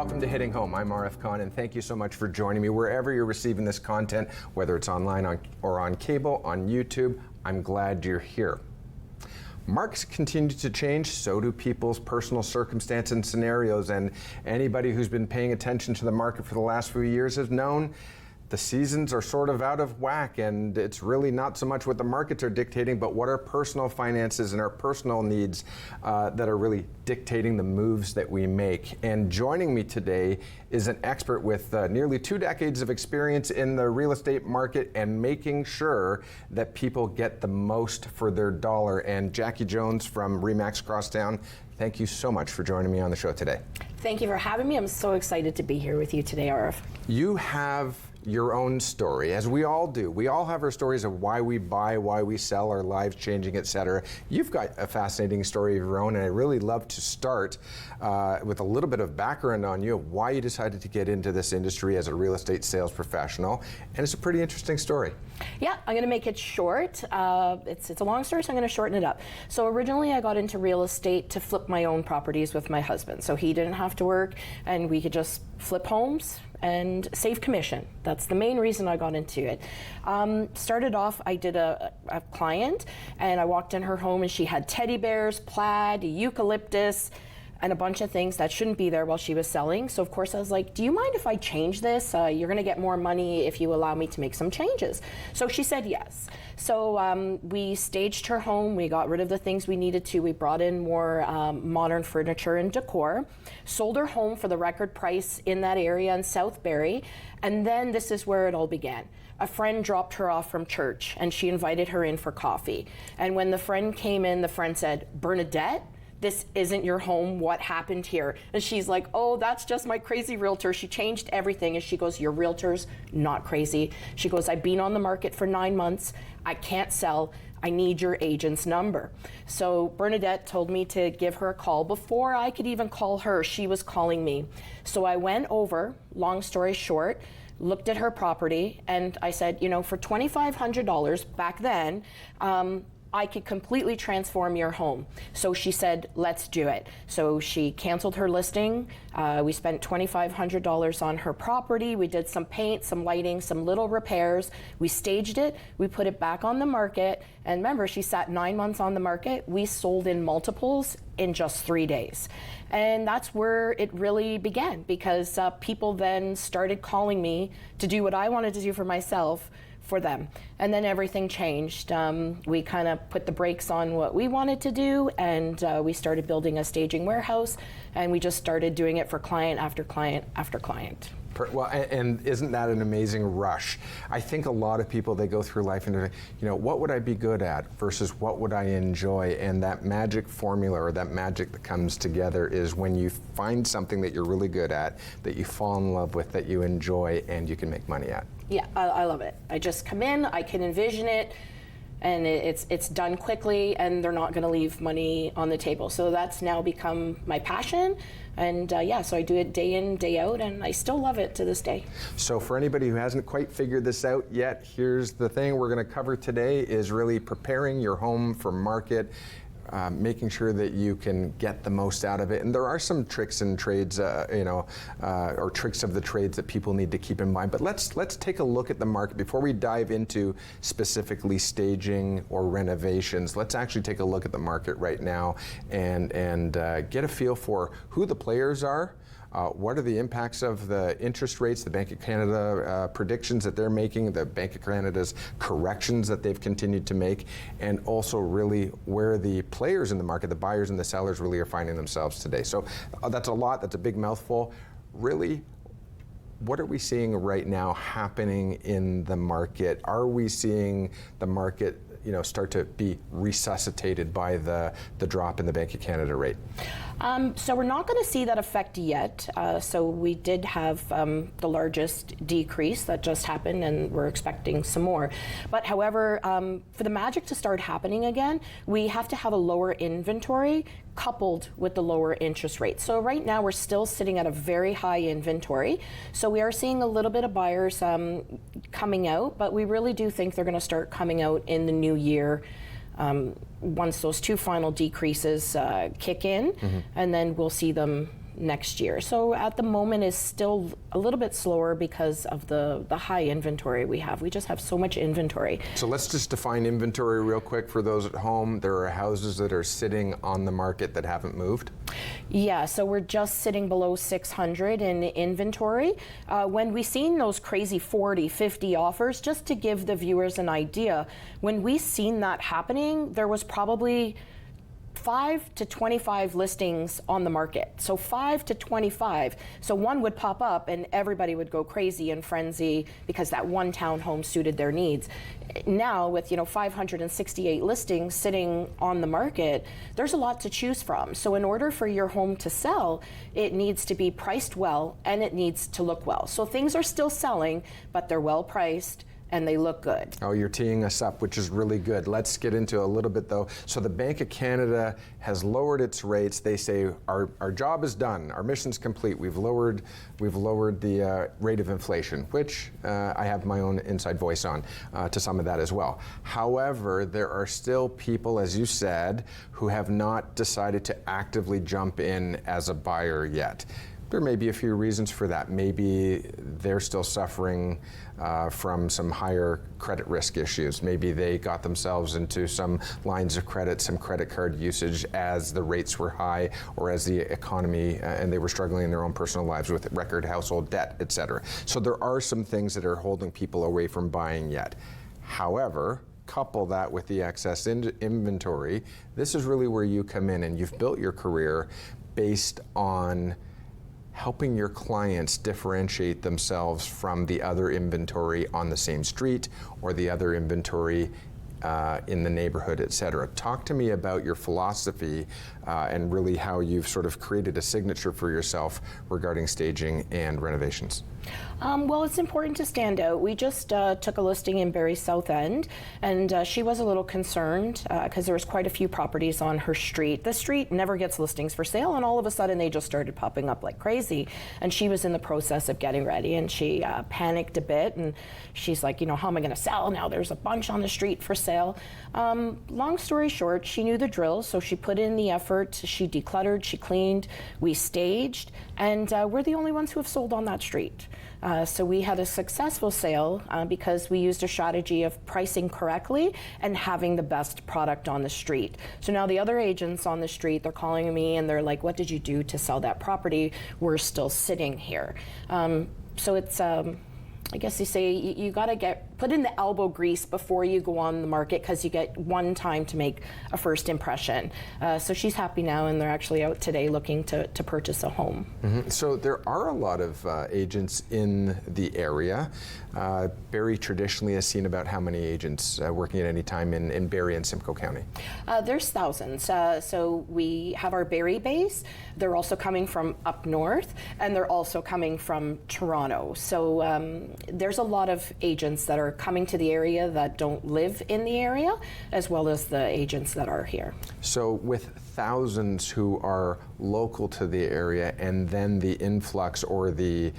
Welcome to Hitting Home. I'm Arif Khan, and thank you so much for joining me wherever you're receiving this content, whether it's online or on cable, on YouTube. I'm glad you're here. Markets continue to change, so do people's personal circumstances and scenarios, and anybody who's been paying attention to the market for the last few years has known the seasons are sort of out of whack, and it's really not so much what the markets are dictating, but what our personal finances and our personal needs that are really dictating the moves that we make. And joining me today is an expert with nearly 2 decades of experience in the real estate market and making sure that people get the most for their dollar. And Jackie Jones from Remax Crosstown, thank you so much for joining me on the show today. Thank you for having me. I'm so excited to be here with you today, Arif. You have your own story, as we all do. We all have our stories of why we buy, why we sell, our lives changing, etc. You've got a fascinating story of your own, and I really love to start with a little bit of background on you, why you decided to get into this industry as a real estate sales professional, and it's a pretty interesting story. Yeah, I'm going to make it short. It's a long story, so I'm going to shorten it up. So originally I got into real estate to flip my own properties with my husband. So he didn't have to work, and we could just flip homes and save commission. That's the main reason I got into it. Started off, I did a client, and I walked in her home and she had teddy bears, plaid, eucalyptus, and a bunch of things that shouldn't be there while she was selling. So of course I was like, do you mind if I change this? You're gonna get more money if you allow me to make some changes. So she said yes. So we staged her home, we got rid of the things we needed to, we brought in more modern furniture and decor, sold her home for the record price in that area in South Barrie, and then this is where it all began. A friend dropped her off from church and she invited her in for coffee. And when the friend came in, the friend said, "Bernadette, this isn't your home, what happened here?" And she's like, "Oh, that's just my crazy realtor. She changed everything." And she goes, "Your realtor's not crazy." She goes, "I've been on the market for 9 months. I can't sell. I need your agent's number." So Bernadette told me to give her a call. Before I could even call her, she was calling me. So I went over, long story short, looked at her property, and I said, you know, for $2,500 back then, I could completely transform your home. So she said, let's do it. So she canceled her listing. We spent $2,500 on her property. We did some paint, some lighting, some little repairs. We staged it. We put it back on the market. And remember, she sat 9 months on the market. We sold in multiples in just 3 days. And that's where it really began, because people then started calling me to do what I wanted to do for myself for them. And then everything changed. We kind of put the brakes on what we wanted to do, and we started building a staging warehouse, and we just started doing it for client after client after client. Well, and isn't that an amazing rush? I think a lot of people, they go through life and they're, you know, what would I be good at versus what would I enjoy? And that magic formula, or that magic that comes together, is when you find something that you're really good at, that you fall in love with, that you enjoy, and you can make money at. Yeah, I love it. I just come in, I can envision it, and it's done quickly, and they're not going to leave money on the table. So that's now become my passion, and yeah, so I do it day in, day out, and I still love it to this day. So for anybody who hasn't quite figured this out yet, here's the thing we're going to cover today is really preparing your home for market, making sure that you can get the most out of it. And there are some tricks and trades, or tricks of the trades that people need to keep in mind. But let's take a look at the market before we dive into specifically staging or renovations. Let's actually take a look at the market right now and get a feel for who the players are. What are the impacts of the interest rates, the Bank of Canada predictions that they're making, the Bank of Canada's corrections that they've continued to make, and also really where the players in the market, the buyers and the sellers, really are finding themselves today. So that's a lot, that's a big mouthful. Really, what are we seeing right now happening in the market? Are we seeing the market start to be resuscitated by the drop in the Bank of Canada rate? So we're not going to see that effect yet. So we did have the largest decrease that just happened, and we're expecting some more. But however, for the magic to start happening again, we have to have a lower inventory coupled with the lower interest rate. So right now we're still sitting at a very high inventory. So we are seeing a little bit of buyers coming out, but we really do think they're going to start coming out in the new year. Once those 2 final decreases kick in, and then we'll see them next year. So at the moment is still a little bit slower because of the high inventory we have. We just have so much inventory. So let's just define inventory real quick for those at home. There are houses that are sitting on the market that haven't moved. Yeah, so we're just sitting below 600 in inventory. When we seen those crazy 40, 50 offers, just to give the viewers an idea, when we seen that happening, there was probably 5 to 25 listings on the market. So 5 to 25. So one would pop up and everybody would go crazy and frenzy because that one townhome suited their needs. Now with 568 listings sitting on the market, there's a lot to choose from. So in order for your home to sell, it needs to be priced well and it needs to look well. So things are still selling, but they're well priced and they look good. Oh, you're teeing us up, which is really good. Let's get into a little bit though. So the Bank of Canada has lowered its rates. They say our job is done, our mission's complete. We've lowered the rate of inflation, which I have my own inside voice on to some of that as well. However, there are still people, as you said, who have not decided to actively jump in as a buyer yet. There may be a few reasons for that. Maybe they're still suffering from some higher credit risk issues. Maybe they got themselves into some lines of credit, some credit card usage as the rates were high or as the economy and they were struggling in their own personal lives with record household debt, et cetera. So there are some things that are holding people away from buying yet. However, couple that with the excess inventory, this is really where you come in, and you've built your career based on helping your clients differentiate themselves from the other inventory on the same street or the other inventory in the neighborhood, et cetera. Talk to me about your philosophy and really how you've sort of created a signature for yourself regarding staging and renovations. Well, it's important to stand out. We just took a listing in Barrie South End, and she was a little concerned because there was quite a few properties on her street. The street never gets listings for sale, and all of a sudden they just started popping up like crazy. And she was in the process of getting ready, and she panicked a bit, and she's like, how am I going to sell? Now there's a bunch on the street for sale. Long story short, she knew the drill, so she put in the effort. She decluttered, she cleaned, we staged, and we're the only ones who have sold on that street. So we had a successful sale because we used a strategy of pricing correctly and having the best product on the street. So now the other agents on the street, they're calling me and they're like, what did you do to sell that property? We're still sitting here. So it's, I guess they say you got to put in the elbow grease before you go on the market because you get one time to make a first impression. So she's happy now, and they're actually out today looking to purchase a home. Mm-hmm. So there are a lot of agents in the area. Barrie traditionally has seen about how many agents working at any time in Barrie and Simcoe County? There's thousands. So we have our Barrie base. They're also coming from up north, and they're also coming from Toronto. So there's a lot of agents that are coming to the area that don't live in the area, as well as the agents that are here. So with thousands who are local to the area, and then the influx or the,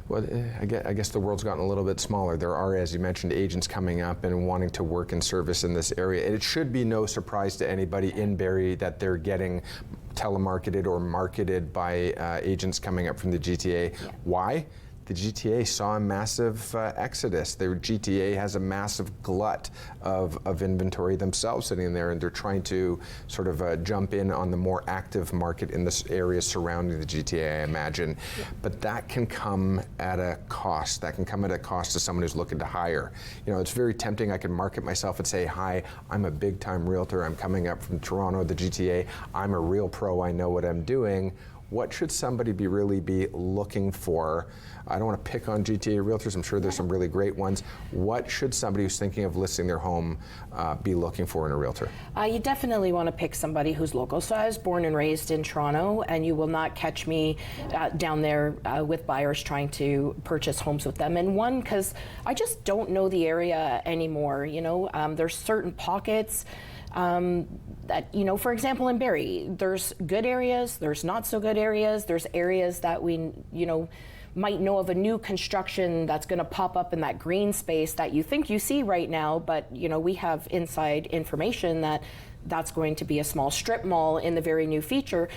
well, I guess the world's gotten a little bit smaller. There are, as you mentioned, agents coming up and wanting to work and service in this area. And it should be no surprise to anybody in Barrie that they're getting telemarketed or marketed by agents coming up from the GTA. Yeah. Why? The GTA saw a massive exodus. The GTA has a massive glut of inventory themselves sitting there, and they're trying to sort of jump in on the more active market in this area surrounding the GTA, I imagine. Yeah. But that can come at a cost. That can come at a cost to someone who's looking to hire. It's very tempting. I can market myself and say, hi, I'm a big-time realtor. I'm coming up from Toronto, the GTA. I'm a real pro. I know what I'm doing. What should somebody really be looking for? I don't want to pick on GTA realtors. I'm sure there's some really great ones. What should somebody who's thinking of listing their home be looking for in a realtor? You definitely want to pick somebody who's local. So I was born and raised in Toronto, and you will not catch me down there with buyers trying to purchase homes with them. And one, because I just don't know the area anymore. There's certain pockets that, for example, in Barrie, there's good areas, there's not so good areas, there's areas that we, might know of a new construction that's going to pop up in that green space that you think you see right now, but, we have inside information that that's going to be a small strip mall in the very new future,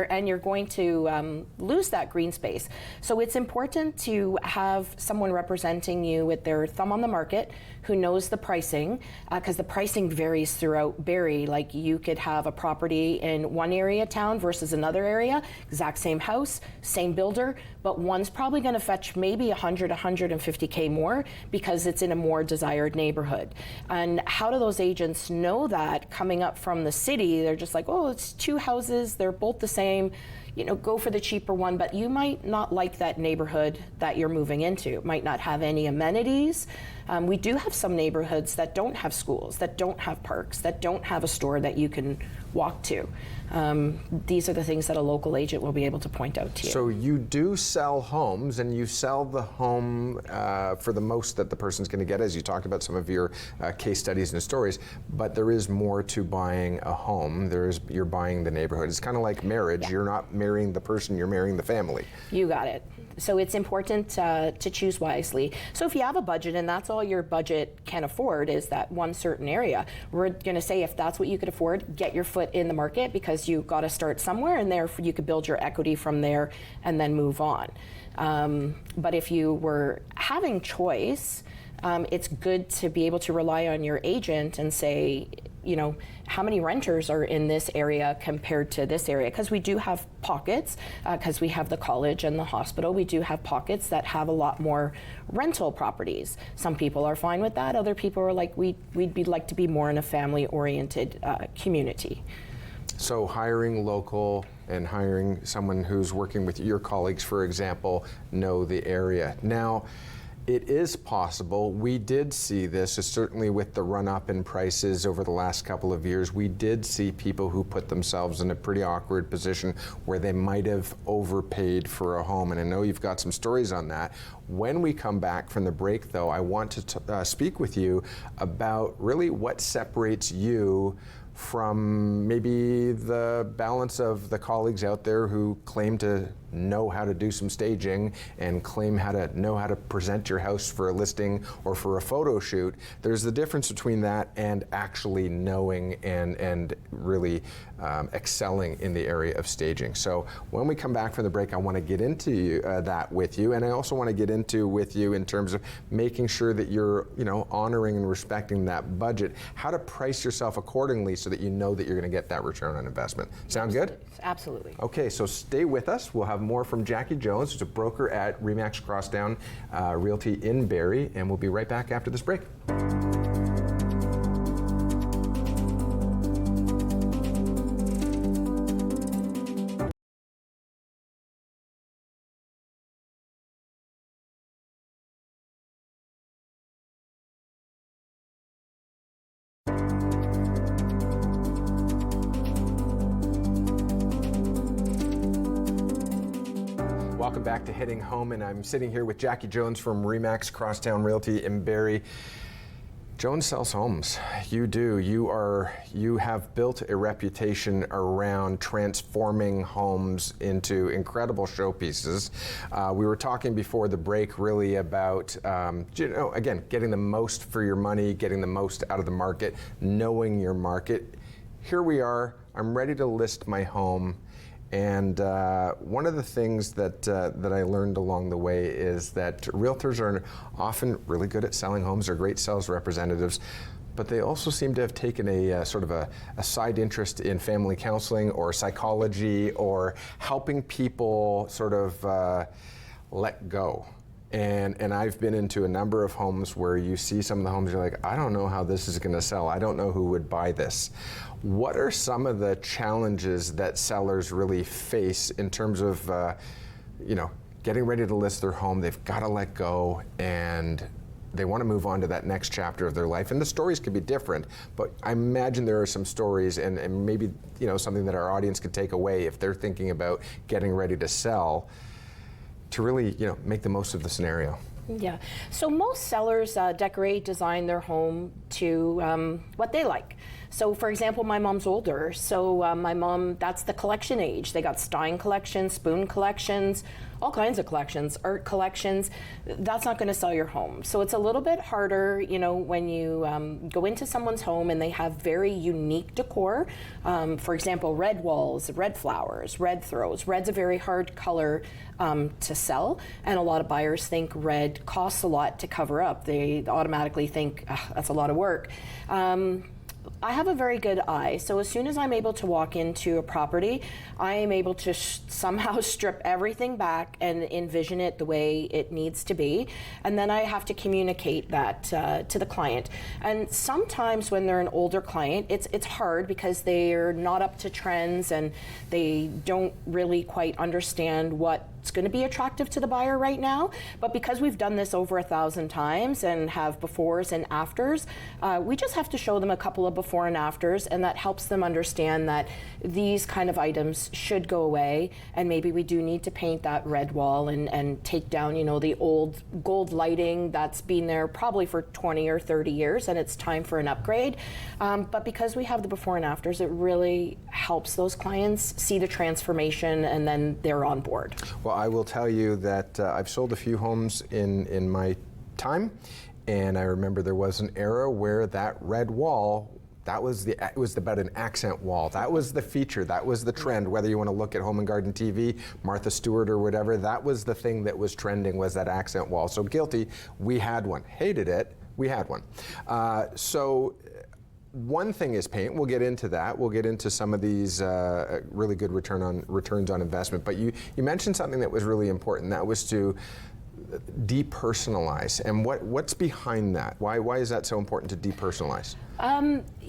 and you're going to lose that green space. So it's important to have someone representing you with their thumb on the market, who knows the pricing, because the pricing varies throughout Barrie. Like, you could have a property in one area of town versus another area, exact same house, same builder, but one's probably going to fetch maybe 100, 150K more because it's in a more desired neighborhood. And how do those agents know that coming up from the city? They're just like, oh, it's two houses, they're both the same, you know, go for the cheaper one, but you might not like that neighborhood that you're moving into. It might not have any amenities. We do have some neighborhoods that don't have schools, that don't have parks, that don't have a store that you can walk to. These are the things that a local agent will be able to point out to you. So you do sell homes, and you sell the home for the most that the person's going to get, as you talked about some of your case studies and stories, but there is more to buying a home. You're buying the neighborhood. It's kind of like marriage. Yeah. You're not marrying the person, you're marrying the family. You got it. So it's important to choose wisely. So if you have a budget and that's all your budget can afford is that one certain area, we're going to say if that's what you could afford, get your foot in the market, because you've got to start somewhere, and there you could build your equity from there and then move on. But if you were having choice, it's good to be able to rely on your agent and say, you know, how many renters are in this area compared to this area? Because we do have pockets, because we have the college and the hospital, we do have pockets that have a lot more rental properties. Some people are fine with that. Other people are like, we'd be like to be more in a family-oriented community. So hiring local and hiring someone who's working with your colleagues, for example, know the area. Now, it is possible. We did see this, certainly with the run-up in prices over the last couple of years. We did see people who put themselves in a pretty awkward position where they might have overpaid for a home, and I know you've got some stories on that. When we come back from the break, though, I want to speak with you about really what separates you from maybe the balance of the colleagues out there who claim to know how to do some staging and claim how to know how to present your house for a listing or for a photo shoot. There's the difference between that and actually knowing and really excelling in the area of staging. So when we come back from the break, I want to get into that with you, and I also want to get into with you in terms of making sure that you're, you know, honoring and respecting that budget, how to price yourself accordingly so that you know that you're going to get that return on investment. Sound good? Absolutely. Okay, so stay with us. We'll have more from Jackie Jones, who's a broker at Remax Crosstown Realty in Barrie, and we'll be right back after this break. Welcome back to Hitting Home, and I'm sitting here with Jackie Jones from Remax Crosstown Realty in Barrie. Jones sells homes. You do. You have built a reputation around transforming homes into incredible showpieces. We were talking before the break really about, again, getting the most for your money, getting the most out of the market, knowing your market. Here we are. I'm ready to list my home. And one of the things that I learned along the way is that realtors are often really good at selling homes. They're great sales representatives, but they also seem to have taken a sort of a side interest in family counseling or psychology or helping people sort of let go. And I've been into a number of homes where you see some of the homes, you're like, I don't know how this is going to sell. I don't know who would buy this. What are some of the challenges that sellers really face in terms of, getting ready to list their home? They've got to let go, and they want to move on to that next chapter of their life. And the stories could be different, but I imagine there are some stories and maybe, something that our audience could take away if they're thinking about getting ready to sell, to really, make the most of the scenario. Yeah. So most sellers decorate, design their home to what they like. So for example, my mom's older. So my mom, that's the collection age. They got Stein collections, spoon collections, all kinds of collections, art collections. That's not going to sell your home. So it's a little bit harder, you know, when you go into someone's home and they have very unique decor. For example, red walls, red flowers, red throws. Red's a very hard color to sell, and a lot of buyers think red costs a lot to cover up. They automatically think, that's a lot of work. I have a very good eye, so as soon as I'm able to walk into a property, I am able to somehow strip everything back and envision it the way it needs to be, and then I have to communicate that to the client. And sometimes when they're an older client, it's hard because they're not up to trends and they don't really quite understand what's going to be attractive to the buyer right now. But because we've done this over 1,000 times and have befores and afters, we just have to show them a couple of before and afters, and that helps them understand that these kind of items should go away, and maybe we do need to paint that red wall and take down, you know, the old gold lighting that's been there probably for 20 or 30 years, and it's time for an upgrade. But because we have the before and afters, it really helps those clients see the transformation, and then they're on board. Well, I will tell you that I've sold a few homes in my time, and I remember there was an era where that red wall, it was about an accent wall. That was the feature, that was the trend, whether you want to look at Home and Garden TV, Martha Stewart or whatever, that was the thing that was trending, was that accent wall. So guilty, we had one. Hated it, we had one. So one thing is paint. We'll get into that. We'll get into some of these really good returns on investment. But you mentioned something that was really important. That was to depersonalize. And what's behind that? Why is that so important to depersonalize?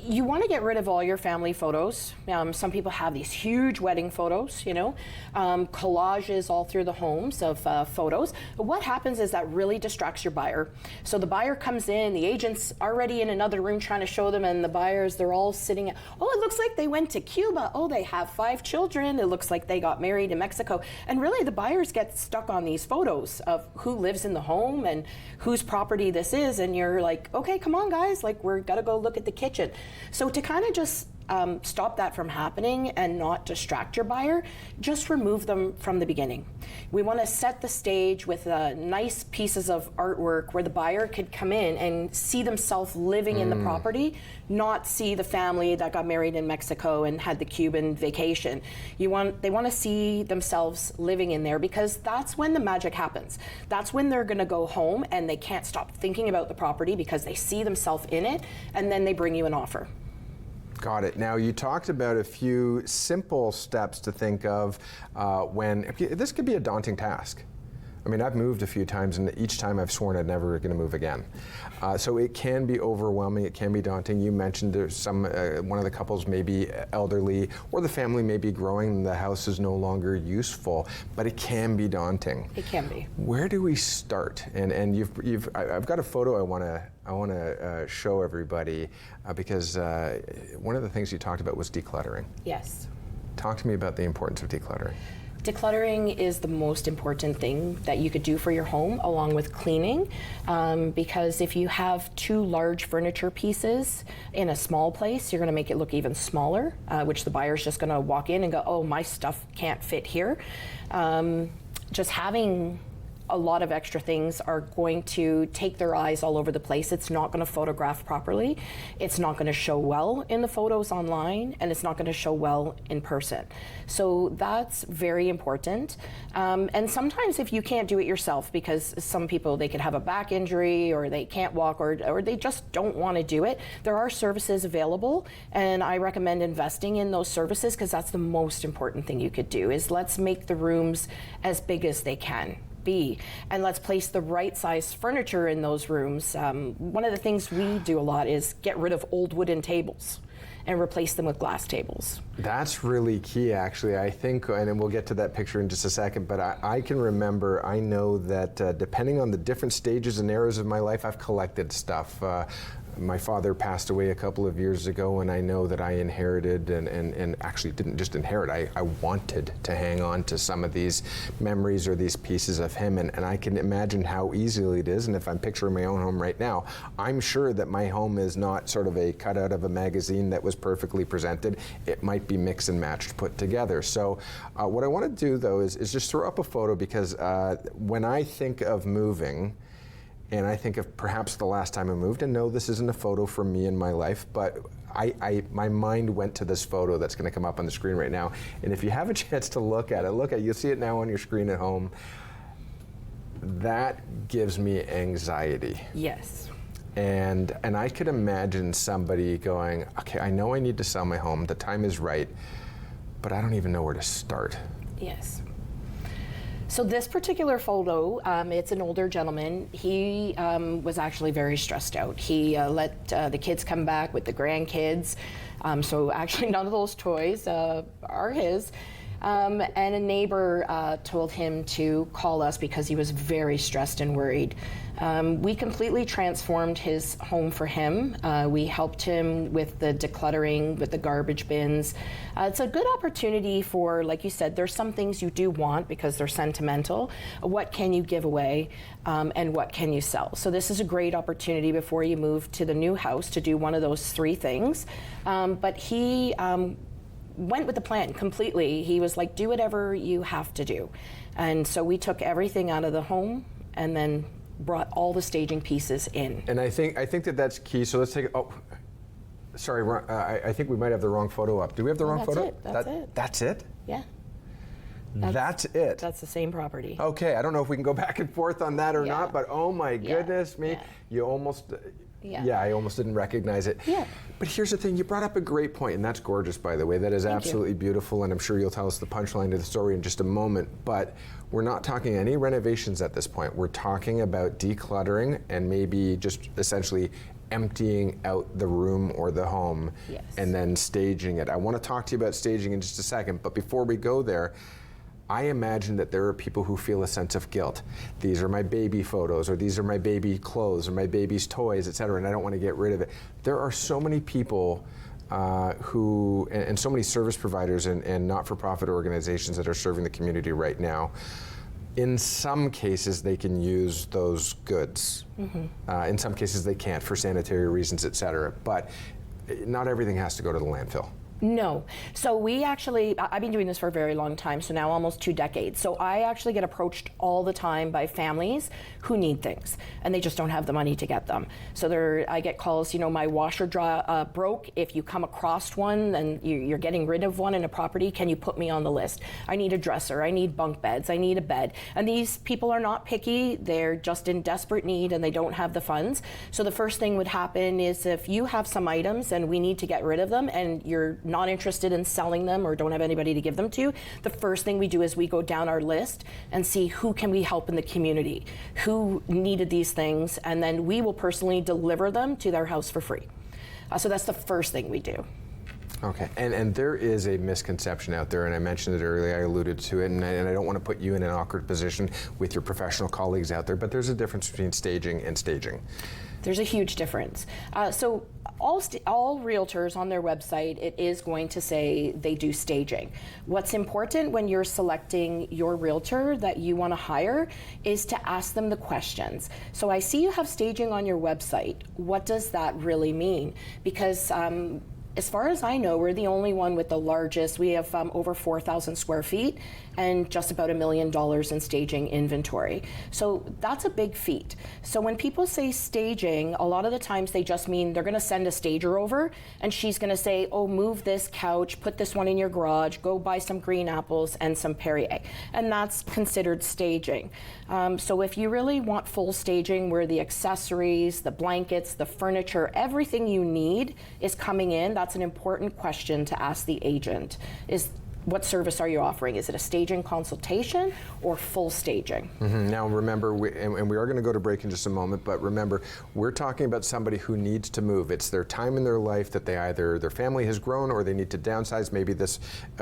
You want to get rid of all your family photos. Some people have these huge wedding photos, you know, collages all through the homes of photos. But what happens is that really distracts your buyer. So the buyer comes in, the agent's already in another room trying to show them, and the buyers, they're all sitting, oh, it looks like they went to Cuba. Oh, they have 5 children. It looks like they got married in Mexico. And really the buyers get stuck on these photos of who lives in the home and whose property this is. And you're like, okay, come on guys, like we're gotta go look at the kitchen. So to kind of just stop that from happening and not distract your buyer, just remove them from the beginning. We want to set the stage with nice pieces of artwork where the buyer could come in and see themselves living in the property, not see the family that got married in Mexico and had the Cuban vacation. They want to see themselves living in there, because that's when the magic happens. That's when they're going to go home and they can't stop thinking about the property because they see themselves in it, and then they bring you an offer. Got it. Now, you talked about a few simple steps to think of when this could be a daunting task. I mean, I've moved a few times, and each time I've sworn I'm never going to move again. So it can be overwhelming. It can be daunting. You mentioned there's one of the couples may be elderly, or the family may be growing, and the house is no longer useful. But it can be daunting. It can be. Where do we start? And I've got a photo I want to show everybody because one of the things you talked about was decluttering. Yes. Talk to me about the importance of decluttering. Decluttering is the most important thing that you could do for your home, along with cleaning, because if you have 2 large furniture pieces in a small place, you're going to make it look even smaller, which the buyer's just going to walk in and go, oh, my stuff can't fit here. Just having a lot of extra things are going to take their eyes all over the place. It's not going to photograph properly. It's not going to show well in the photos online, and it's not going to show well in person. So that's very important. And sometimes if you can't do it yourself, because some people, they could have a back injury, or they can't walk, or they just don't want to do it, there are services available, and I recommend investing in those services, because that's the most important thing you could do, is let's make the rooms as big as they can be, and let's place the right size furniture in those rooms. One of the things we do a lot is get rid of old wooden tables and replace them with glass tables. That's really key, actually. I think, and then we'll get to that picture in just a second, but I can remember, I know that depending on the different stages and eras of my life, I've collected stuff. My father passed away a couple of years ago, and I know that I inherited and actually didn't just inherit, I wanted to hang on to some of these memories or these pieces of him, and I can imagine how easily it is. And if I'm picturing my own home right now, I'm sure that my home is not sort of a cutout of a magazine that was perfectly presented. It might be mixed and matched, put together. So what I want to do, though, is just throw up a photo, because when I think of moving, and I think of perhaps the last time I moved, and no, this isn't a photo from me in my life, but my mind went to this photo that's going to come up on the screen right now. And if you have a chance to look at it, you'll see it now on your screen at home. That gives me anxiety. Yes. And I could imagine somebody going, okay, I know I need to sell my home, the time is right, but I don't even know where to start. Yes. So this particular photo, it's an older gentleman. He was actually very stressed out. He let the kids come back with the grandkids. So actually none of those toys are his. And a neighbor told him to call us because he was very stressed and worried. We completely transformed his home for him. We helped him with the decluttering, with the garbage bins. It's a good opportunity for, like you said, there's some things you do want because they're sentimental. What can you give away, and what can you sell? So this is a great opportunity before you move to the new house to do one of those three things. But he went with the plan completely. He was like, do whatever you have to do. And so we took everything out of the home and then brought all the staging pieces in. And I think that that's key. So let's take it. Oh, sorry, I think we might have the wrong photo up. Do we have the wrong photo? That's it. That's it? Yeah. That's it. That's the same property. Okay, I don't know if we can go back and forth on that or not, but oh my goodness me, you almost. Yeah, I almost didn't recognize it. Yeah. But here's the thing, you brought up a great point, and that's gorgeous, by the way. That is absolutely beautiful, and I'm sure you'll tell us the punchline to the story in just a moment. But we're not talking any renovations at this point. We're talking about decluttering and maybe just essentially emptying out the room or the home and then staging it. I want to talk to you about staging in just a second, but before we go there, I imagine that there are people who feel a sense of guilt. These are my baby photos, or these are my baby clothes, or my baby's toys, et cetera, and I don't want to get rid of it. There are so many people who, and so many service providers and not-for-profit organizations that are serving the community right now. In some cases, they can use those goods. In some cases, they can't for sanitary reasons, et cetera. But not everything has to go to the landfill. No. So we actually, I've been doing this for a very long time, so now almost 2 decades. So I actually get approached all the time by families who need things, and they just don't have the money to get them. So I get calls, my washer broke. If you come across one and you're getting rid of one in a property, can you put me on the list? I need a dresser, I need bunk beds, I need a bed. And these people are not picky, they're just in desperate need and they don't have the funds. So the first thing would happen is if you have some items and we need to get rid of them and you're not interested in selling them or don't have anybody to give them to, the first thing we do is we go down our list and see who can we help in the community, who needed these things, and then we will personally deliver them to their house for free. So that's the first thing we do. Okay, and there is a misconception out there, and I mentioned it earlier, I alluded to it, and I don't want to put you in an awkward position with your professional colleagues out there, but there's a difference between staging and staging. There's a huge difference. So all realtors on their website, it is going to say they do staging. What's important when you're selecting your realtor that you want to hire is to ask them the questions. So I see you have staging on your website. What does that really mean? Because as far as I know, we're the only one with the largest. We have over 4,000 square feet and just about $1 million in staging inventory. So that's a big feat. So when people say staging, a lot of the times they just mean they're gonna send a stager over and she's gonna say, oh, move this couch, put this one in your garage, go buy some green apples and some Perrier. And that's considered staging. So if you really want full staging where the accessories, the blankets, the furniture, everything you need is coming in, that's an important question to ask the agent. Is what service are you offering? Is it a staging consultation or full staging? Now remember, and we are going to go to break in just a moment, but remember, we're talking about somebody who needs to move. It's their time in their life that they either, their family has grown or they need to downsize. Maybe this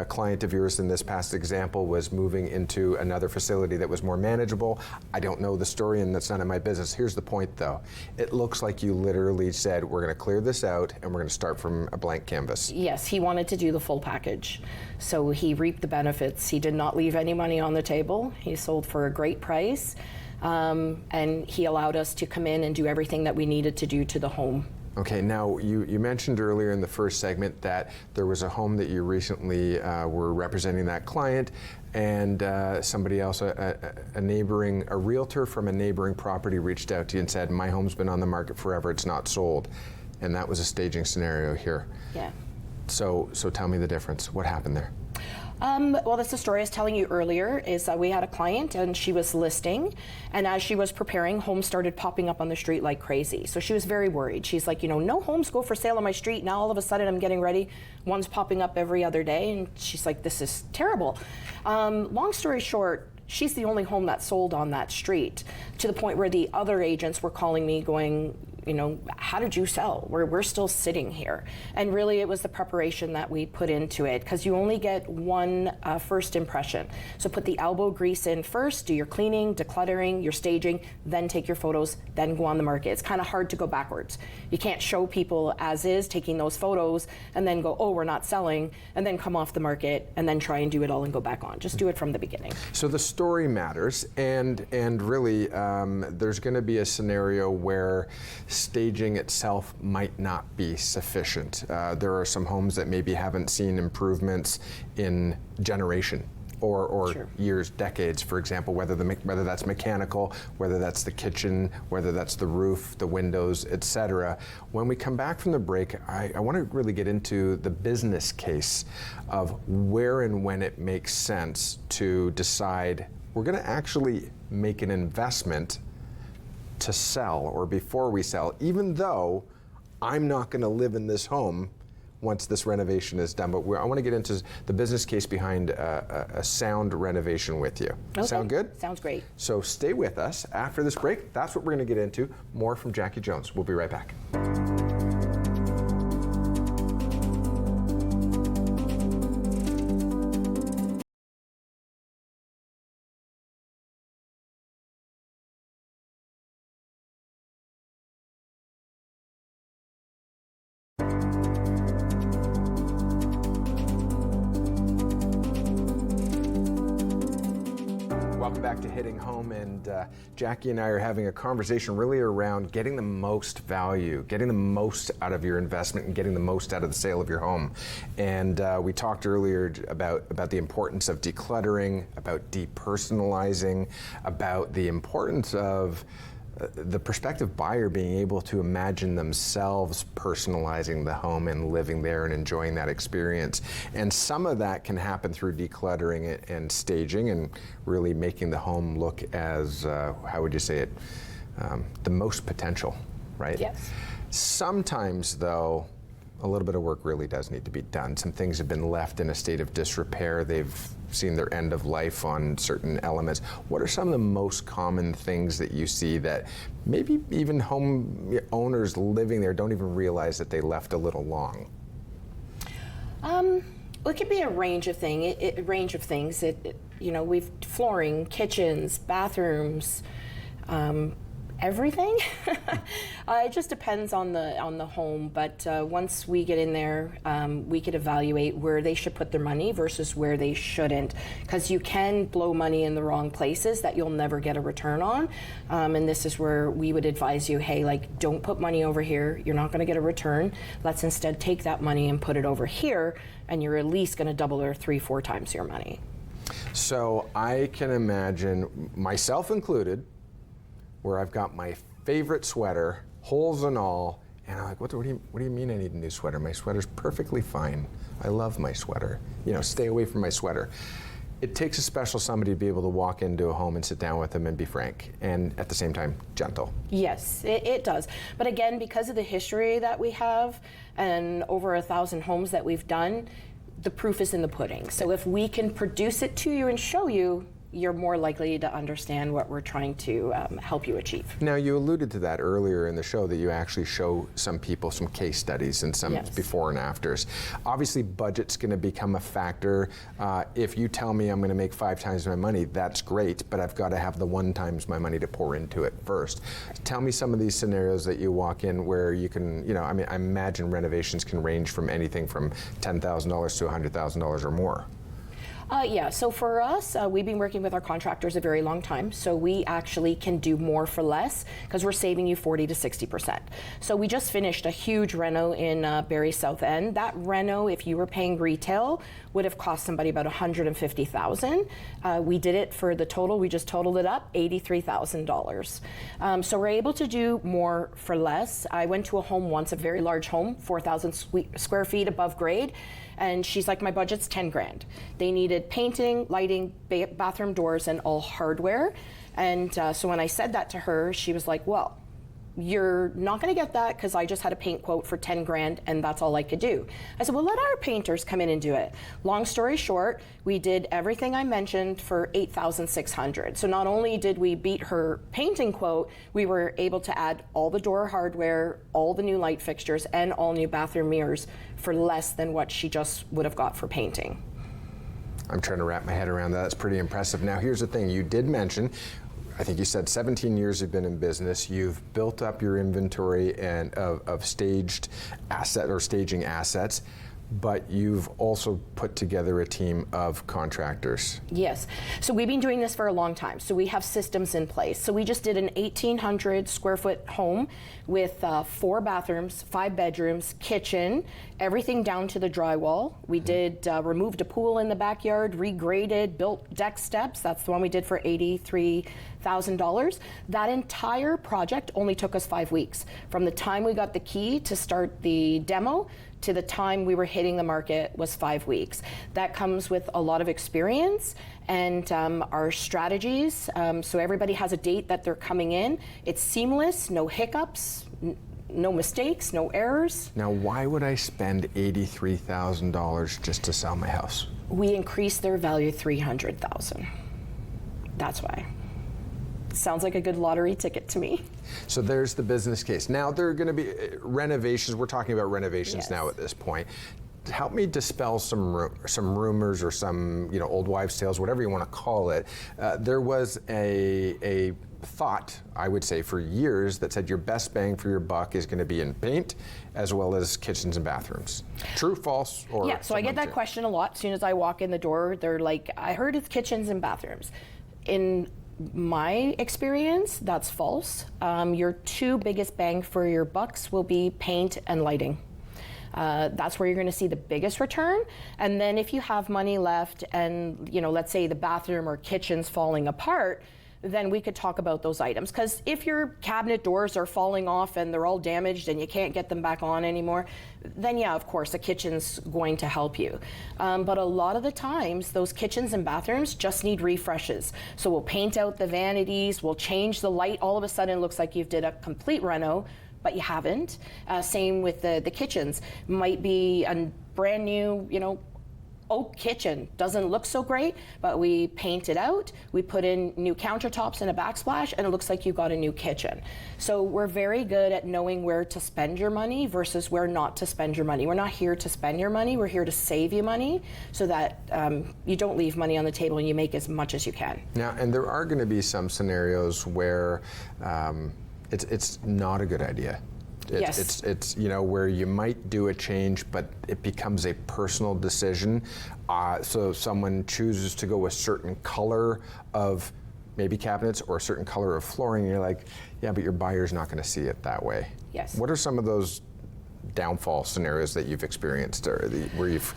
client of yours in this past example was moving into another facility that was more manageable. I don't know the story and that's none of my business. Here's the point though. It looks like you literally said, we're going to clear this out and we're going to start from a blank canvas. Yes, he wanted to do the full package. So he reaped the benefits. He did not leave any money on the table. He sold for a great price, and he allowed us to come in and do everything that we needed to do to the home. Okay, now you mentioned earlier in the first segment that there was a home that you recently were representing that client, and somebody else, a realtor from a neighboring property reached out to you and said, my home's been on the market forever, it's not sold. And that was a staging scenario here. Yeah. So tell me the difference. What happened there? Well, that's the story I was telling you earlier, is that we had a client and she was listing, and as she was preparing, homes started popping up on the street like crazy. So she was very worried. She's like, no homes go for sale on my street. Now all of a sudden I'm getting ready. One's popping up every other day, and she's like, this is terrible. Long story short, she's the only home that sold on that street, to the point where the other agents were calling me going, how did you sell? We're still sitting here. And really it was the preparation that we put into it, because you only get one first impression. So put the elbow grease in first, do your cleaning, decluttering, your staging, then take your photos, then go on the market. It's kind of hard to go backwards. You can't show people as is, taking those photos, and then go, oh, we're not selling, and then come off the market, and then try and do it all and go back on. Just do it from the beginning. So the story matters, and really there's going to be a scenario where staging itself might not be sufficient. There are some homes that maybe haven't seen improvements in generation or Sure. years, decades, for example, whether that's mechanical, whether that's the kitchen, whether that's the roof, the windows, etc. When we come back from the break, I want to really get into the business case of where and when it makes sense to decide we're going to actually make an investment to sell, or before we sell, even though I'm not going to live in this home once this renovation is done. But I want to get into the business case behind a sound renovation with you. Okay. Sound good? Sounds great. So stay with us. After this break, that's what we're going to get into. More from Jackie Jones. We'll be right back. Welcome back to Hitting Home, and Jackie and I are having a conversation really around getting the most value, getting the most out of your investment, and getting the most out of the sale of your home. And we talked earlier about the importance of decluttering, about depersonalizing, about the importance of the prospective buyer being able to imagine themselves personalizing the home and living there and enjoying that experience. And some of that can happen through decluttering and staging and really making the home look as, how would you say it, the most potential, right? Yes. Sometimes, though, a little bit of work really does need to be done. Some things have been left in a state of disrepair. They've seen their end of life on certain elements. What are some of the most common things that you see that maybe even home owners living there don't even realize that they left a little long? Well, it could be a range of things. We've flooring, kitchens, bathrooms, everything. It just depends on the home, but once we get in there, we could evaluate where they should put their money versus where they shouldn't, because you can blow money in the wrong places that you'll never get a return on. And this is where we would advise you, hey, don't put money over here. You're not going to get a return. Let's instead take that money and put it over here, and you're at least going to double or 3-4 times your money. So I can imagine, myself included, where I've got my favorite sweater, holes and all, and I'm like, what do you mean I need a new sweater? My sweater's perfectly fine. I love my sweater. Stay away from my sweater. It takes a special somebody to be able to walk into a home and sit down with them and be frank, and at the same time, gentle. Yes, it does. But again, because of the history that we have and over 1,000 homes that we've done, the proof is in the pudding. So if we can produce it to you and show you, you're more likely to understand what we're trying to help you achieve. Now, you alluded to that earlier in the show, that you actually show some people some case studies and some before and afters. Obviously, budget's going to become a factor. If you tell me I'm going to make 5 times my money, that's great, but I've got to have the 1 times my money to pour into it first. Tell me some of these scenarios that you walk in where you can, you know, I mean, I imagine renovations can range from anything from $10,000 to $100,000 or more. Yeah, so for us, we've been working with our contractors a very long time, so we actually can do more for less because we're saving you 40 to 60%. So we just finished a huge reno in Barrie South End. That reno, if you were paying retail, would have cost somebody about $150,000. We did it for the total, we just totaled it up, $83,000. So we're able to do more for less. I went to a home once, a very large home, 4,000 square feet above grade, and she's like, my budget's 10 grand. They needed painting, lighting, bathroom doors, and all hardware. And so when I said that to her, she was like, well, you're not gonna get that because I just had a paint quote for 10 grand and that's all I could do. I said, well, let our painters come in and do it. Long story short, we did everything I mentioned for $8,600. So not only did we beat her painting quote, we were able to add all the door hardware, all the new light fixtures, and all new bathroom mirrors for less than what she just would have got for painting. I'm trying to wrap my head around that. That's pretty impressive. Now, here's the thing. You did mention, I think you said 17 years you've been in business. You've built up your inventory and of staged asset or staging assets, but you've also put together a team of contractors. Yes. So we've been doing this for a long time. So we have systems in place. So we just did an 1,800 square foot home with 4 bathrooms, 5 bedrooms, kitchen, everything down to the drywall. We did removed a pool in the backyard, regraded, built deck steps. That's the one we did for $83,000. That entire project only took us 5 weeks. From the time we got the key to start the demo to the time we were hitting the market was 5 weeks. That comes with a lot of experience and our strategies. So everybody has a date that they're coming in. It's seamless, no hiccups, no mistakes, no errors. Now, why would I spend $83,000 just to sell my house? We increased their value $300,000. That's why. Sounds like a good lottery ticket to me. So there's the business case. Now there are going to be renovations. We're talking about renovations now at this point. Help me dispel some rumors or some old wives' tales, whatever you want to call it. There was a thought, I would say, for years that said your best bang for your buck is going to be in paint as well as kitchens and bathrooms. True, false, or yeah? So I get that question a lot. As soon as I walk in the door, they're like, "I heard it's kitchens and bathrooms." In my experience, that's false. Your 2 biggest bang for your bucks will be paint and lighting. That's where you're going to see the biggest return. And then if you have money left and, let's say the bathroom or kitchen's falling apart, then we could talk about those items. Because if your cabinet doors are falling off and they're all damaged and you can't get them back on anymore, then yeah, of course, the kitchen's going to help you. But a lot of the times, those kitchens and bathrooms just need refreshes. So we'll paint out the vanities, we'll change the light. All of a sudden, it looks like you've did a complete reno, but you haven't. Same with the kitchens. Might be a brand new, oak kitchen. Doesn't look so great, but we paint it out, we put in new countertops and a backsplash, and it looks like you got a new kitchen. So we're very good at knowing where to spend your money versus where not to spend your money. We're not here to spend your money, we're here to save you money so that you don't leave money on the table and you make as much as you can. Now, and there are going to be some scenarios where it's not a good idea. Yes. It's where you might do a change, but it becomes a personal decision. So someone chooses to go a certain color of maybe cabinets or a certain color of flooring, and you're like, yeah, but your buyer's not going to see it that way. Yes. What are some of those downfall scenarios that you've experienced, or where you've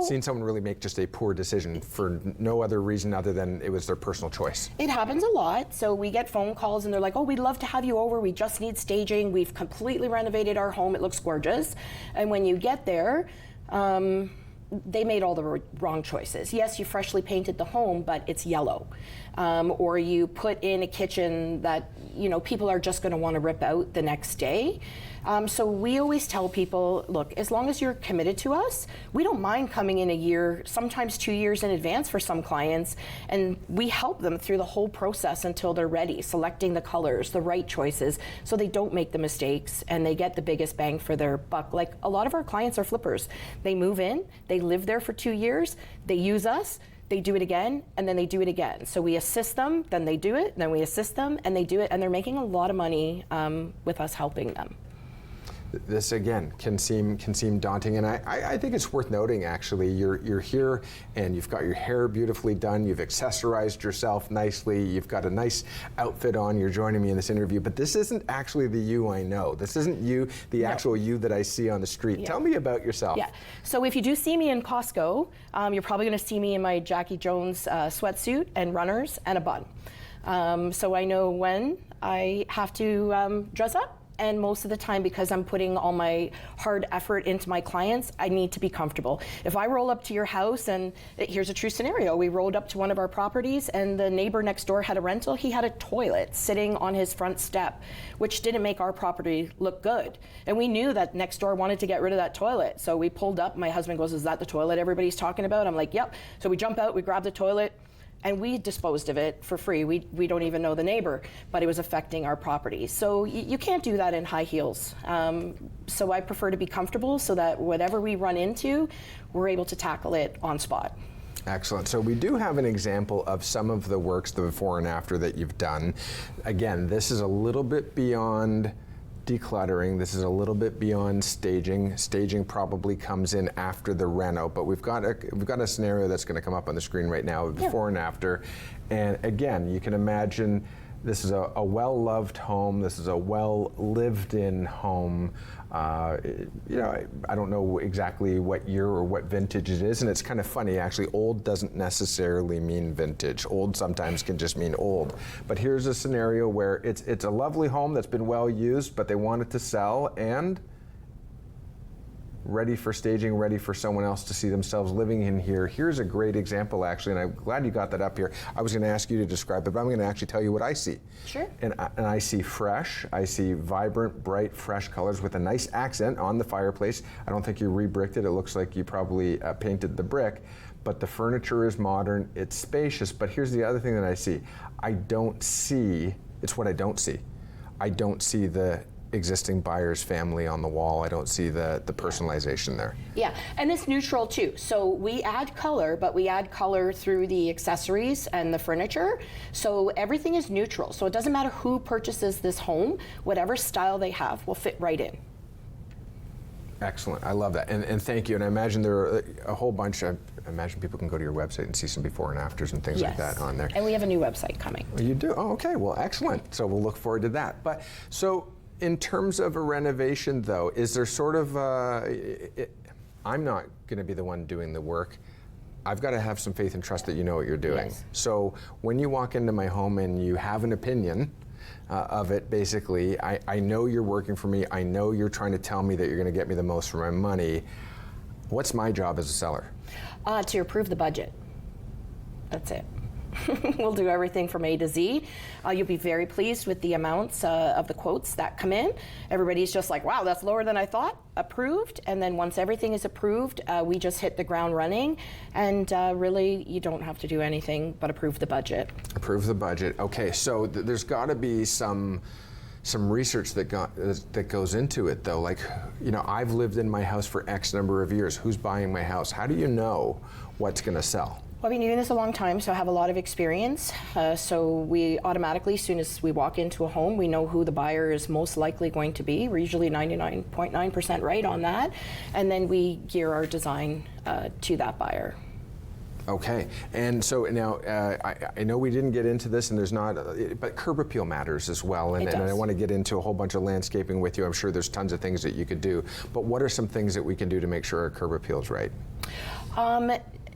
seen someone really make just a poor decision for no other reason other than it was their personal choice? It happens a lot. So we get phone calls and they're like, oh, we'd love to have you over. We just need staging. We've completely renovated our home. It looks gorgeous. And when you get there, they made all the wrong choices. Yes, you freshly painted the home, but it's yellow. Or you put in a kitchen that people are just going to want to rip out the next day. So we always tell people, look, as long as you're committed to us, we don't mind coming in a year, sometimes 2 years in advance for some clients, and we help them through the whole process until they're ready, selecting the colors, the right choices, so they don't make the mistakes and they get the biggest bang for their buck. Like, a lot of our clients are flippers. They move in, they live there for 2 years, they use us, they do it again, and then they do it again. So we assist them, then they do it, then we assist them, and they do it, and they're making a lot of money with us helping them. This again can seem daunting, and I think it's worth noting. Actually, you're here and you've got your hair beautifully done. You've accessorized yourself nicely. You've got a nice outfit on. You're joining me in this interview, but this isn't actually the you I know. This isn't you, the actual you that I see on the street. Tell me about yourself. Yeah. So if you do see me in Costco, you're probably going to see me in my Jackie Jones sweatsuit and runners and a bun. So I know when I have to dress up. And most of the time, because I'm putting all my hard effort into my clients, I need to be comfortable. If I roll up to your house, and here's a true scenario, we rolled up to one of our properties and the neighbor next door had a rental, he had a toilet sitting on his front step, which didn't make our property look good. And we knew that next door wanted to get rid of that toilet. So we pulled up, my husband goes, is that the toilet everybody's talking about? I'm like, yep. So we jump out, we grab the toilet, and we disposed of it for free. We don't even know the neighbor, but it was affecting our property. So you can't do that in high heels. So I prefer to be comfortable so that whatever we run into, we're able to tackle it on spot. Excellent. So we do have an example of some of the works, the before and after that you've done. Again, this is a little bit beyond decluttering. This is a little bit beyond staging. Staging probably comes in after the reno, but we've got a scenario that's going to come up on the screen right now, before and after. And again, you can imagine this is a well-loved home. This is a well-lived-in home. You know, I don't know exactly what year or what vintage it is, and it's kind of funny actually. Old doesn't necessarily mean vintage. Old sometimes can just mean old. But here's a scenario where it's a lovely home that's been well used, but they want it to sell and ready for staging, ready for someone else to see themselves living in here. Here's a great example, actually, and I'm glad you got that up here. I was going to ask you to describe it, but I'm going to actually tell you what I see. Sure. And I see fresh, I see vibrant, bright, fresh colors with a nice accent on the fireplace. I don't think you re-bricked it. It looks like you probably painted the brick, but the furniture is modern, it's spacious. But here's the other thing that I see. It's what I don't see. I don't see the existing buyer's family on the wall. I don't see the personalization there. Yeah, and it's neutral too. So we add color, but we add color through the accessories and the furniture. So everything is neutral. So it doesn't matter who purchases this home, whatever style they have will fit right in. Excellent, I love that, and thank you. And I imagine there are a whole bunch of, I imagine people can go to your website and see some before and afters and things like that on there. And we have a new website coming. Oh, you do? Oh, okay, well, excellent. So we'll look forward to that. But so, in terms of a renovation, though, is there sort of, I'm not going to be the one doing the work. I've got to have some faith and trust that you know what you're doing. Yes. So when you walk into my home and you have an opinion of it, basically, I know you're working for me. I know you're trying to tell me that you're going to get me the most for my money. What's my job as a seller? To approve the budget. That's it. We'll do everything from A to Z. You'll be very pleased with the amounts of the quotes that come in. Everybody's just like, wow, that's lower than I thought. Approved. And then once everything is approved, we just hit the ground running. And really, you don't have to do anything but approve the budget. Approve the budget. Okay, so there's got to be some research that goes into it, though. Like, you know, I've lived in my house for X number of years. Who's buying my house? How do you know what's going to sell? Well, I've been doing this a long time, so I have a lot of experience. So we automatically, as soon as we walk into a home, we know who the buyer is most likely going to be. We're usually 99.9% right on that. And then we gear our design to that buyer. Okay, and so now I know we didn't get into this, and there's not, but curb appeal matters as well, and I want to get into a whole bunch of landscaping with you. I'm sure there's tons of things that you could do, but what are some things that we can do to make sure our curb appeal is right?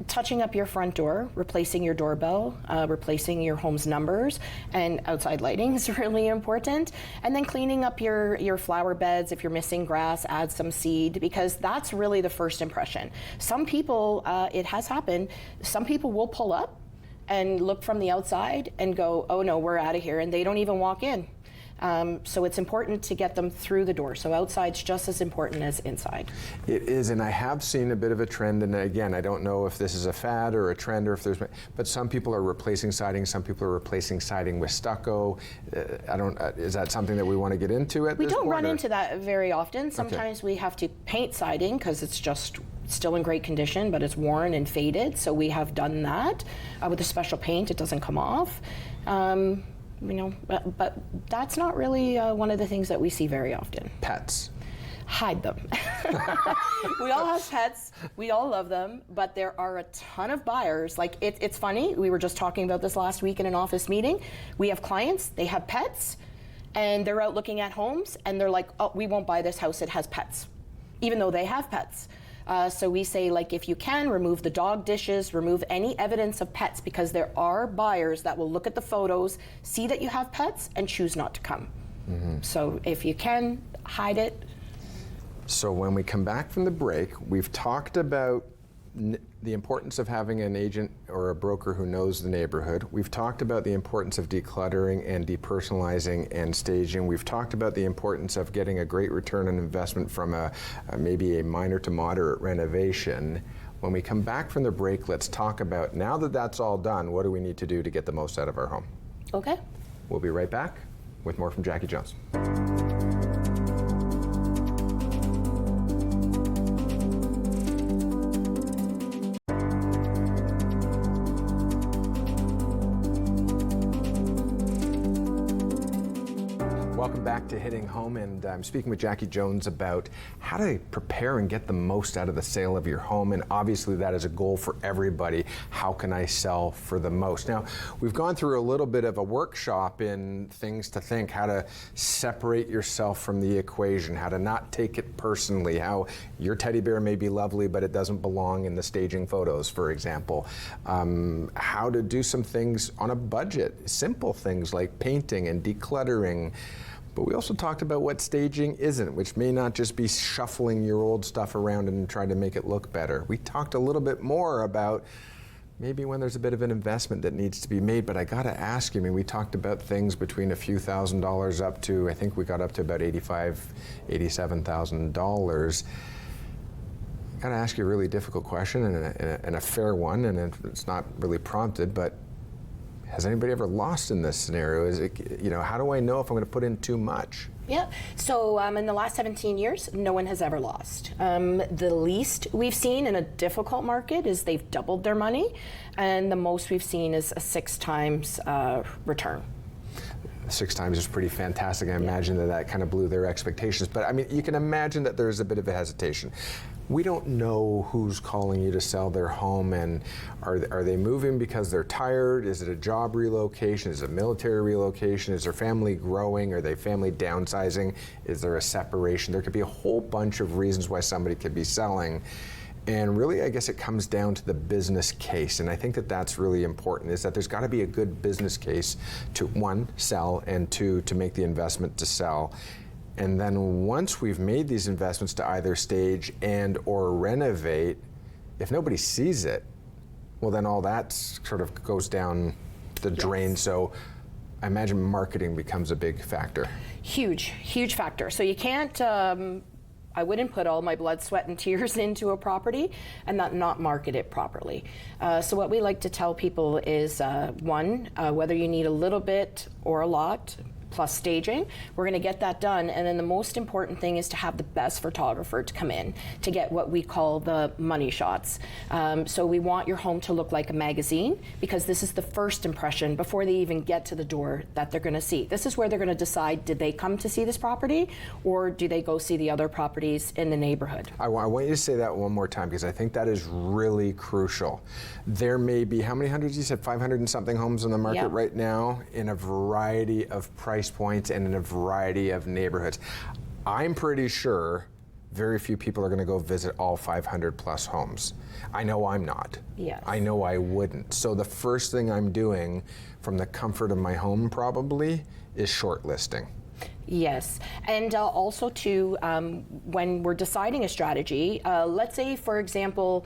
Touching up your front door, replacing your doorbell, replacing your home's numbers, and outside lighting is really important. And then cleaning up your flower beds. If you're missing grass, add some seed, because that's really the first impression. Some people, it has happened, some people will pull up and look from the outside and go, oh no, we're out of here, and they don't even walk in. So it's important to get them through the door. So outside's just as important as inside. It is, and I have seen a bit of a trend, and again, I don't know if this is a fad or a trend or if there's, but some people are replacing siding, some people are replacing siding with stucco. Is that something that we want to get into at this point? We don't run into that very often. Sometimes we have to paint siding because it's just still in great condition, but it's worn and faded. So we have done that with a special paint. It doesn't come off. But that's not really one of the things that we see very often. Pets. Hide them. We all have pets. We all love them, but there are a ton of buyers. Like it's funny. We were just talking about this last week in an office meeting. We have clients. They have pets, and they're out looking at homes, and they're like, "Oh, we won't buy this house. It has pets," even though they have pets. So we say, like, if you can, remove the dog dishes, remove any evidence of pets, because there are buyers that will look at the photos, see that you have pets, and choose not to come. So if you can, hide it. So when we come back from the break, we've talked about the importance of having an agent or a broker who knows the neighborhood. We've talked about the importance of decluttering and depersonalizing and staging. We've talked about the importance of getting a great return on investment from maybe a minor to moderate renovation. When we come back from the break, let's talk about, now that that's all done, what do we need to do to get the most out of our home? Okay. We'll be right back with more from Jackie Jones. Welcome back to Hitting Home, and I'm speaking with Jackie Jones about how to prepare and get the most out of the sale of your home, and obviously that is a goal for everybody. How can I sell for the most? Now, we've gone through a little bit of a workshop in things to think, how to separate yourself from the equation, how to not take it personally, how your teddy bear may be lovely, but it doesn't belong in the staging photos, for example. How to do some things on a budget, simple things like painting and decluttering. But we also talked about what staging isn't, which may not just be shuffling your old stuff around and trying to make it look better. We talked a little bit more about maybe when there's a bit of an investment that needs to be made, but I gotta ask you, I mean, we talked about things between a few $1,000s up to, I think we got up to about $87,000. I gotta ask you a really difficult question and a fair one, and it's not really prompted, but has anybody ever lost in this scenario? Is it, how do I know if I'm going to put in too much? Yeah, so in the last 17 years, no one has ever lost. The least we've seen in a difficult market is they've doubled their money, and the most we've seen is a 6 times return. 6 times is pretty fantastic. I imagine that kind of blew their expectations. But I mean, you can imagine that there's a bit of a hesitation. We don't know who's calling you to sell their home, and are they moving because they're tired? Is it a job relocation? Is it a military relocation? Is their family growing? Are they family downsizing? Is there a separation? There could be a whole bunch of reasons why somebody could be selling. And really, I guess it comes down to the business case. And I think that that's really important, is that there's got to be a good business case to, 1, sell, and 2, to make the investment to sell. And then once we've made these investments to either stage and or renovate, if nobody sees it, well, then all that sort of goes down the drain. So I imagine marketing becomes a big factor. Huge factor. So you can't, I wouldn't put all my blood, sweat, and tears into a property and not market it properly. So what we like to tell people is, 1, whether you need a little bit or a lot, plus staging, we're going to get that done. And then the most important thing is to have the best photographer to come in to get what we call the money shots. So we want your home to look like a magazine, because this is the first impression before they even get to the door that they're going to see. This is where they're going to decide, did they come to see this property, or do they go see the other properties in the neighborhood? I want you to say that one more time, because I think that is really crucial. There may be, how many hundreds? You said 500 and something homes on the market right now, in a variety of price points and in a variety of neighborhoods. I'm pretty sure very few people are going to go visit all 500 plus homes. I know I'm not. Yes. I know I wouldn't. So the first thing I'm doing from the comfort of my home probably is shortlisting. Yes, and also too, when we're deciding a strategy, let's say, for example,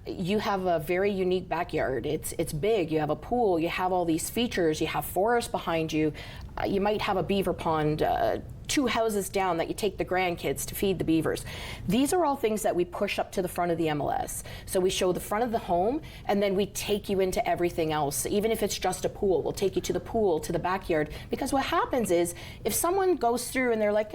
you have a very unique backyard. It's big. You have a pool. You have all these features. You have forest behind you. You might have a beaver pond 2 houses down that you take the grandkids to feed the beavers. These are all things that we push up to the front of the MLS. So we show the front of the home, and then we take you into everything else. Even if it's just a pool, we'll take you to the pool, to the backyard. Because what happens is, if someone goes through and they're like,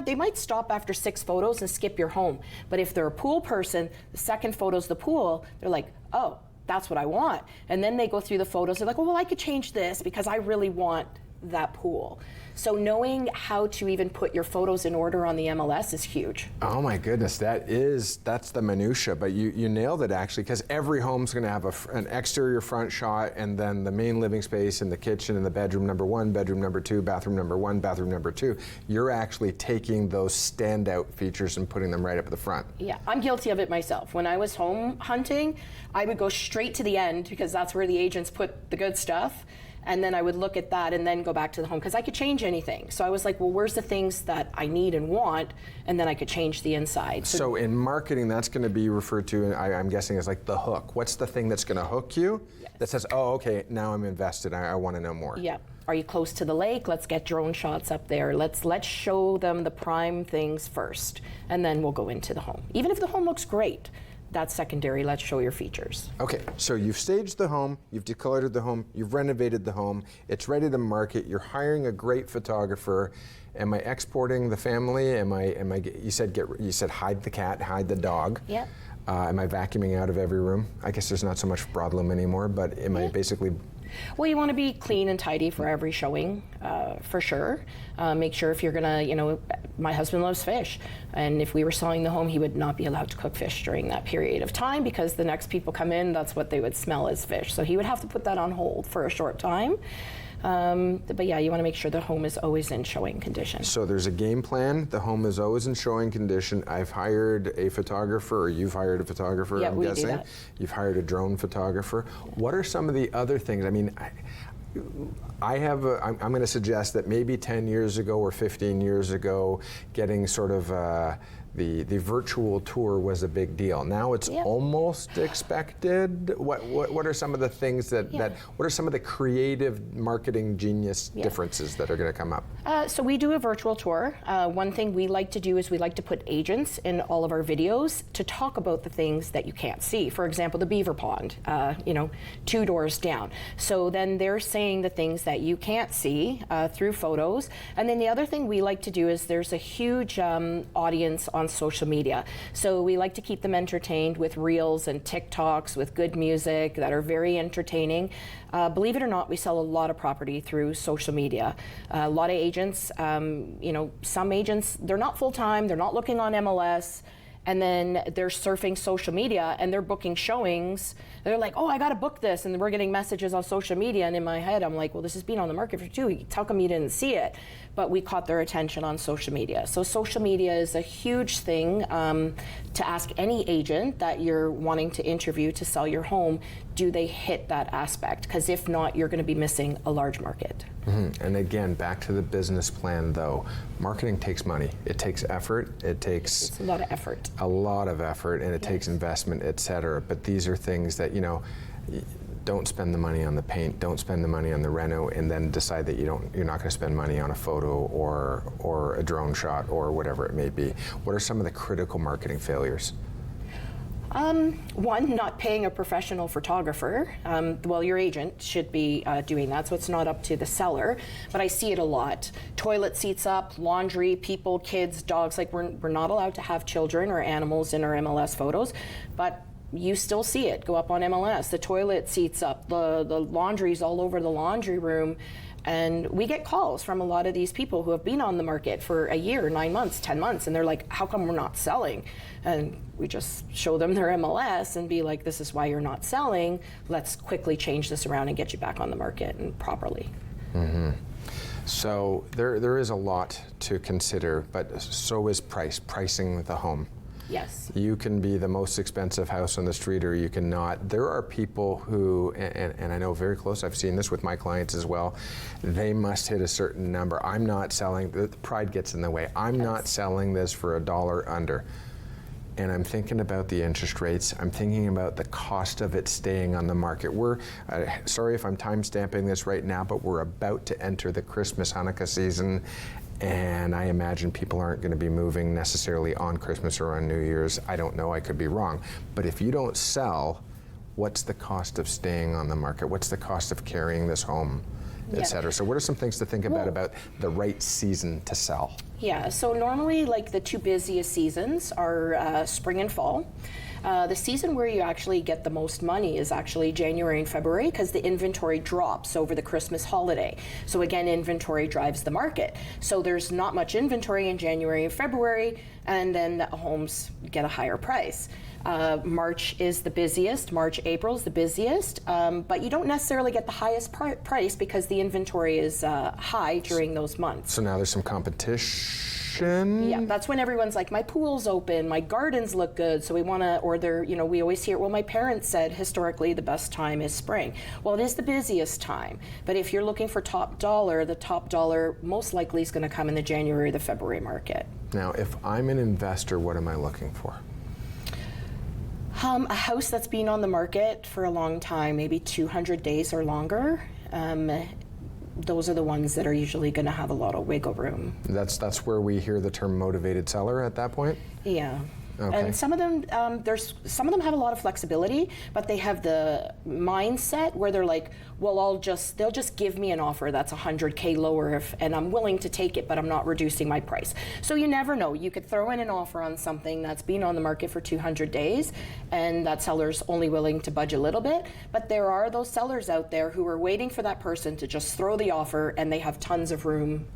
they might stop after 6 photos and skip your home. But if they're a pool person, the second photo's the pool, they're like, oh, that's what I want. And then they go through the photos, they're like, well, I could change this because I really want that pool. So knowing how to even put your photos in order on the MLS is huge. Oh my goodness, that's the minutia, but you nailed it actually, because every home's going to have an exterior front shot, and then the main living space and the kitchen and the bedroom number 1, bedroom number 2, bathroom number 1, bathroom number 2. You're actually taking those standout features and putting them right up at the front. Yeah, I'm guilty of it myself. When I was home hunting, I would go straight to the end because that's where the agents put the good stuff. And then I would look at that and then go back to the home because I could change anything. So I was like, well, where's the things that I need and want? And then I could change the inside. So in marketing, that's going to be referred to, I'm guessing, as like the hook. What's the thing that's going to hook you? Yes. That says, oh, okay, now I'm invested. I want to know more. Yeah. Are you close to the lake? Let's get drone shots up there. Let's show them the prime things first, and then we'll go into the home. Even if the home looks great, that's secondary. Let's show your features. Okay, so you've staged the home, you've decluttered the home, you've renovated the home, it's ready to market, you're hiring a great photographer. Am I exporting the family? You said hide the cat, hide the dog. Yeah. Am I vacuuming out of every room? I guess there's not so much broadloom anymore, but am I basically... Well, you want to be clean and tidy for every showing, for sure. Make sure if you're gonna, my husband loves fish, and if we were selling the home, he would not be allowed to cook fish during that period of time because the next people come in, that's what they would smell as fish. So he would have to put that on hold for a short time. But yeah, you want to make sure the home is always in showing condition. So there's a game plan. The home is always in showing condition. I've hired a photographer, or you've hired a photographer, yeah, I'm we guessing. Do that. You've hired a drone photographer. What are some of the other things? I mean, I'm going to suggest that maybe 10 years ago or 15 years ago, getting sort of the virtual tour was a big deal. Now it's almost expected. What are some of the things what are some of the creative marketing genius differences that are going to come up? So we do a virtual tour. One thing we like to do is we like to put agents in all of our videos to talk about the things that you can't see. For example, the beaver pond, 2 doors down. So then they're saying the things that you can't see through photos. And then the other thing we like to do is there's a huge audience on social media. So we like to keep them entertained with reels and TikToks with good music that are very entertaining. Believe it or not, we sell a lot of property through social media. A lot of agents, some agents, they're not full-time, they're not looking on MLS, and then they're surfing social media and they're booking showings. They're like, oh, I got to book this. And we're getting messages on social media. And in my head, I'm like, well, this has been on the market for 2 weeks. How come you didn't see it? But we caught their attention on social media. So social media is a huge thing to ask any agent that you're wanting to interview to sell your home. Do they hit that aspect? Because if not, you're going to be missing a large market. Mm-hmm. And again, back to the business plan though. Marketing takes money. It takes effort. It's a lot of effort. A lot of effort, and it takes investment, et cetera. But these are things that, don't spend the money on the paint, don't spend the money on the reno, and then decide that you're not going to spend money on a photo or a drone shot or whatever it may be. What are some of the critical marketing failures? One, not paying a professional photographer. Well, your agent should be doing that, so it's not up to the seller, but I see it a lot. Toilet seats up, laundry, people, kids, dogs, like we're not allowed to have children or animals in our MLS photos, but you still see it go up on MLS. The toilet seats up, the laundry's all over the laundry room. And we get calls from a lot of these people who have been on the market for a year, 9 months, 10 months, and they're like, how come we're not selling? And we just show them their MLS and be like, this is why you're not selling. Let's quickly change this around and get you back on the market and properly. Mm-hmm. So there is a lot to consider, but so is pricing the home. Yes. You can be the most expensive house on the street, or you can not. There are people who, and I know very close, I've seen this with my clients as well, they must hit a certain number. I'm not selling, the pride gets in the way. I'm not selling this for $1 under. and I'm thinking about the interest rates. I'm thinking about the cost of it staying on the market. We're, sorry if I'm time stamping this right now, but we're about to enter the Christmas Hanukkah season, and I imagine people aren't going to be moving necessarily on Christmas or on New Year's. I don't know, I could be wrong. But if you don't sell, what's the cost of staying on the market? What's the cost of carrying this home, et cetera? So what are some things to think about the right season to sell? Yeah, so normally like the two busiest seasons are spring and fall. The season where you actually get the most money is actually January and February because the inventory drops over the Christmas holiday. So again, inventory drives the market. So there's not much inventory in January and February, and then the homes get a higher price. March is the busiest, April is the busiest, but you don't necessarily get the highest price because the inventory is high during those months. So now there's some competition? Yeah, that's when everyone's like, my pool's open, my gardens look good, so we want to, or they're, you know, we always hear, well, my parents said historically the best time is spring. Well, it is the busiest time, but if you're looking for top dollar, the top dollar most likely is going to come in the January or the February market. Now, if I'm an investor, what am I looking for? A house that's been on the market for a long time, maybe 200 days or longer. Those are the ones that are usually going to have a lot of wiggle room. That's where we hear the term motivated seller at that point? Yeah. Okay. And some of them, some of them have a lot of flexibility, but they have the mindset where they're like, well, they'll just give me an offer that's $100K lower, and I'm willing to take it, but I'm not reducing my price. So you never know. You could throw in an offer on something that's been on the market for 200 days, and that seller's only willing to budge a little bit. But there are those sellers out there who are waiting for that person to just throw the offer, and they have tons of room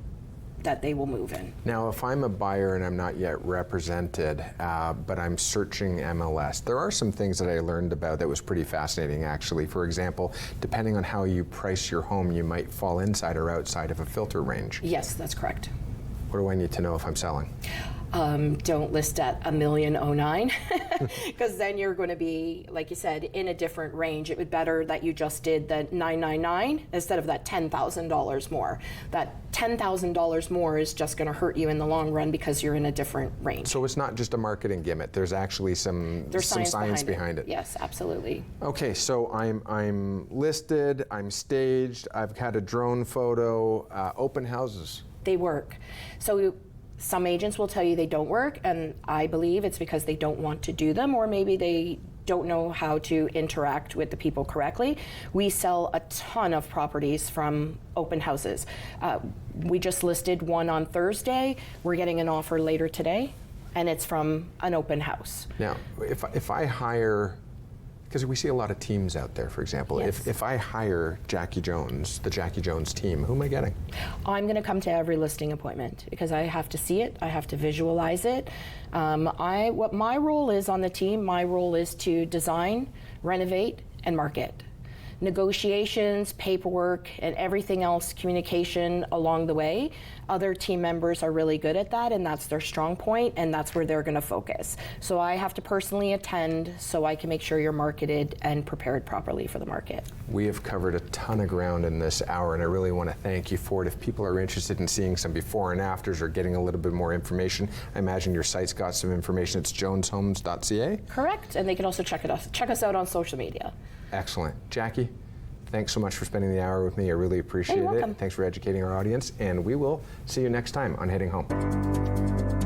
that they will move in. Now, if I'm a buyer and I'm not yet represented, but I'm searching MLS, there are some things that I learned about that was pretty fascinating, actually. For example, depending on how you price your home, you might fall inside or outside of a filter range. Yes, that's correct. What do I need to know if I'm selling? Don't list at $1,009,000 because then you're going to be, like you said, in a different range. It would be better that you just did the $999 instead of that $10,000 more. That $10,000 more is just going to hurt you in the long run because you're in a different range. So it's not just a marketing gimmick. There's actually some science behind it. Yes, absolutely. Okay, so I'm listed, I'm staged, I've had a drone photo, open houses. They work. So some agents will tell you they don't work, and I believe it's because they don't want to do them, or maybe they don't know how to interact with the people correctly. We sell a ton of properties from open houses. We just listed one on Thursday. We're getting an offer later today, and it's from an open house. Now, if I hire, because we see a lot of teams out there, for example, Yes. if I hire Jackie Jones, the Jackie Jones team, who am I getting? I'm going to come to every listing appointment because I have to see it, I have to visualize it. What my role is on the team, my role is to design, renovate, and market. Negotiations, paperwork, and everything else, communication along the way. Other team members are really good at that, and that's their strong point, and that's where they're going to focus. So I have to personally attend so I can make sure you're marketed and prepared properly for the market. We have covered a ton of ground in this hour, and I really want to thank you for it. If people are interested in seeing some before and afters or getting a little bit more information, I imagine your site's got some information. It's joneshomes.ca? Correct, and they can also check us out on social media. Excellent. Jackie, thanks so much for spending the hour with me. I really appreciate You're welcome. it. Thanks for educating our audience, and we will see you next time on Heading Home.